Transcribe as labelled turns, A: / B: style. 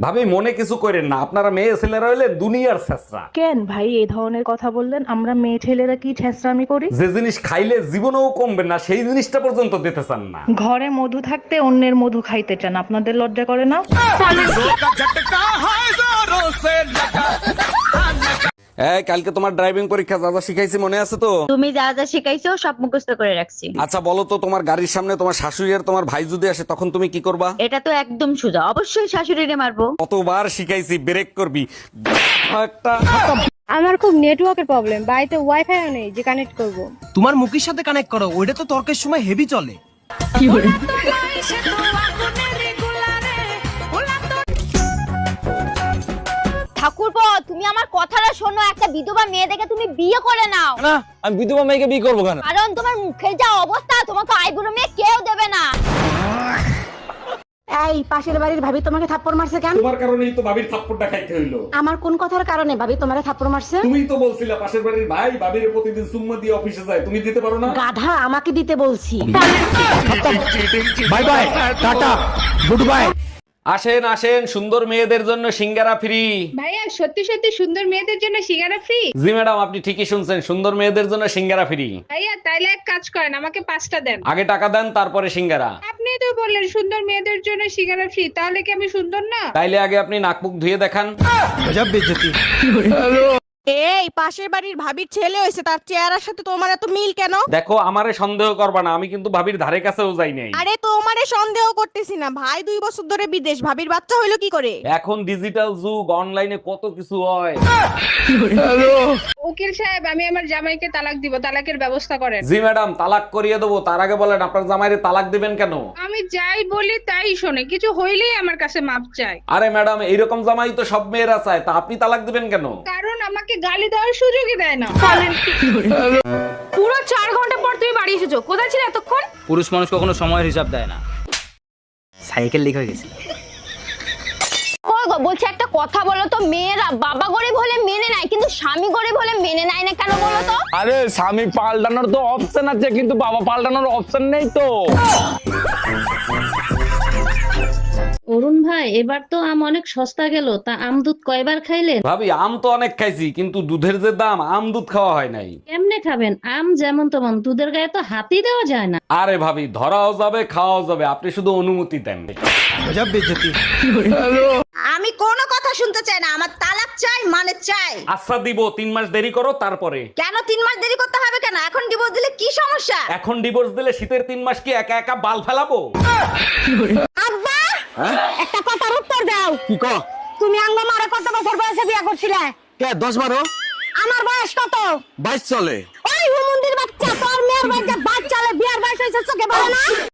A: ভাবি মনে কিছু করেন না, আপনারা মেয়ে ছেলেরা হইলে দুনিয়ার ছেঁচড়া।
B: কেন ভাই এই ধরনের কথা বললেন? আমরা মেয়ে ছেলেরা কি ছেঁচড়ামি করি?
A: যে জিনিস খাইলে জীবনেও কমবে না সেই জিনিসটা পর্যন্ত দিতে চান না।
B: ঘরে মধু থাকতে অন্যের মধু খাইতে চান, আপনাদের লজ্জা করে না?
A: এই কালকে তোমার ড্রাইভিং পরীক্ষা যা যা শিখাইছি মনে আছে তো?
C: তুমি যা যা শিখাইছো সব মুখস্থ করে রাখছি।
A: আচ্ছা বলো তো, তোমার গাড়ির সামনে তোমার শাশুড়ি আর তোমার ভাই যদি আসে তখন তুমি কি করবা?
C: এটা তো একদম সোজা, অবশ্যই শাশুড়িরে মারবো।
A: কতবার শিখাইছি ব্রেক করবি একটা।
D: আমার খুব নেটওয়ার্কের প্রবলেম, বাড়িতে ওয়াইফাইও নেই যে কানেক্ট করব।
E: তোমার মুখের সাথে কানেক্ট করো, ওইটা তো তর্কের সময় হেভি চলে।
C: ঠাকুরপো, তুমি আমার কথাটা শোনো, একটা বিধবা মেয়ে দেখে তুমি বিয়ে করে নাও।
F: না, আমি বিধবা মেয়েকে বিয়ে করবো কেন?
C: কারণ তোমার মুখের যা অবস্থা, তোমাকে আইবুড়ো মেয়ে কেউ দেবে না।
G: এই পাশের বাড়ির ভাবি তোমাকে থাপ্পড় মারছে কেন?
A: তোমার কারণেই তো ভাবির থাপ্পড়টা খাইতে হইলো।
G: আমার কোন কথার কারণে ভাবি তোমারে থাপ্পড় মারছে?
A: তুমি তো বলছিলা পাশের বাড়ির ভাই ভাবির প্রতিদিন সুম্মা দিয়ে অফিসে যায়, তুমি দিতে পারো না?
G: গাধা, আমাকে দিতে বলছি।
F: Bye bye, tata, good bye.
A: আসেন আসেন, সুন্দর মেয়েদের জন্য সিঙ্গারা ফ্রি।
D: ভাইয়া সত্যি সত্যি সুন্দর মেয়েদের জন্য সিঙ্গারা ফ্রি?
A: জি ম্যাডাম, আপনি ঠিকই শুনছেন, সুন্দর মেয়েদের জন্য সিঙ্গারা ফ্রি।
D: ভাইয়া তাইলে এক কাজ করেন, আমাকে 5টা দেন।
A: আগে টাকা দেন তারপরে সিঙ্গারা।
D: আপনি তো বললেন সুন্দর মেয়েদের জন্য সিঙ্গারা ফ্রি, তাহলে কি আমি সুন্দর না?
A: তাইলে আগে আপনি নাক মুখ ধুয়ে দেখান।
E: গজব বেইজ্জতি।
H: এই পাশের বাড়ির ভাবির ছেলে হয়েছে, তার চেহারার সাথে তোমার এত মিল কেন?
A: দেখো আমারে সন্দেহ করবা না, আমি কিন্তু ভাবির ধারে কাছেও যাই নাই।
H: আরে তোমারে সন্দেহ করতেছি না, ভাই 2 বছর ধরে বিদেশ, ভাবির বাচ্চা হইলো কি করে?
A: এখন ডিজিটাল যুগ, অনলাইনে কত কিছু হয়।
D: উকিল সাহেব, আমি আমার জামাইকে তালাক দিব, তালাকের ব্যবস্থা করেন।
A: জি ম্যাডাম, তালাক করিয়ে দেবো। তার আগে বলেন আপনার জামাইরে তালাক দিবেন কেন?
D: আমি যাই বলি তাই শোনে, কিছু হইলেই আমার কাছে মাপ চায়।
A: আরে ম্যাডাম, এইরকম জামাই তো সব মেয়েরা চায়, তা আপনি তালাক দিবেন কেন?
D: কারণ আমাকে গালি দেওয়ার সুযোগই দেয় না।
I: পুরো 4 ঘন্টা পর তুমি বাড়ি এসেছো, কোথায় ছিলে এতক্ষণ?
F: পুরুষ মানুষ কখনো সময়ের হিসাব দেয় না। সাইকেল লিক হয়ে গেছে।
C: ওই গো, বলছি একটা কথা বলো তো, মেয়েরা বাবা গরিব হলে মেনে নেয়, কিন্তু স্বামী গরিব হলে মেনে নেয় না কেন বলো তো?
F: আরে স্বামী পাল্টানোর তো অপশন আছে, কিন্তু বাবা পাল্টানোর অপশন নেই তো।
J: অরুণ ভাই, এবার তো আম অনেক সস্তা গেল, তা আম দুধ কয়বার খাইলেন?
A: ভাবি আম তো অনেক খাইছি, কিন্তু দুধের যে দাম, আম দুধ খাওয়া হয় নাই।
J: কেমনে খাবেন? আম যেমন তেমন, দুধের গায়ে তো হাতই দেওয়া যায় না।
A: আরে ভাবি, ধরাও যাবে খাওয়াও যাবে, আপনি শুধু অনুমতি দেন।
E: গজব বেইজ্জতি।
H: আমি কোনো কথা শুনতে চাই না, আমার তালাক চাই, মানে চাই।
A: আচ্ছা দিব, 3 মাস দেরি করো তারপরে।
H: কেন 3 মাস দেরি করতে হবে কেন? এখন ডিভোর্স দিলে কি সমস্যা?
A: এখন ডিভোর্স দিলে শীতের 3 মাস কি একা একা বাল ফেলাবো?
G: আব্বা, একটা কথার উত্তর দাও।
E: কি ক?
G: তুমি আঙ্গ মারে কত বছর বয়সে বিয়ে করছিলে?
E: কে 10-12?
G: আমার বয়স কত?
E: 22 চলে।
G: ওই হুমুন্দির বাচ্চা, তোর মেয়ের বাচ্চা, বাচ্চালে বিয়ার বয়স হয়েছে চোখে বলে না?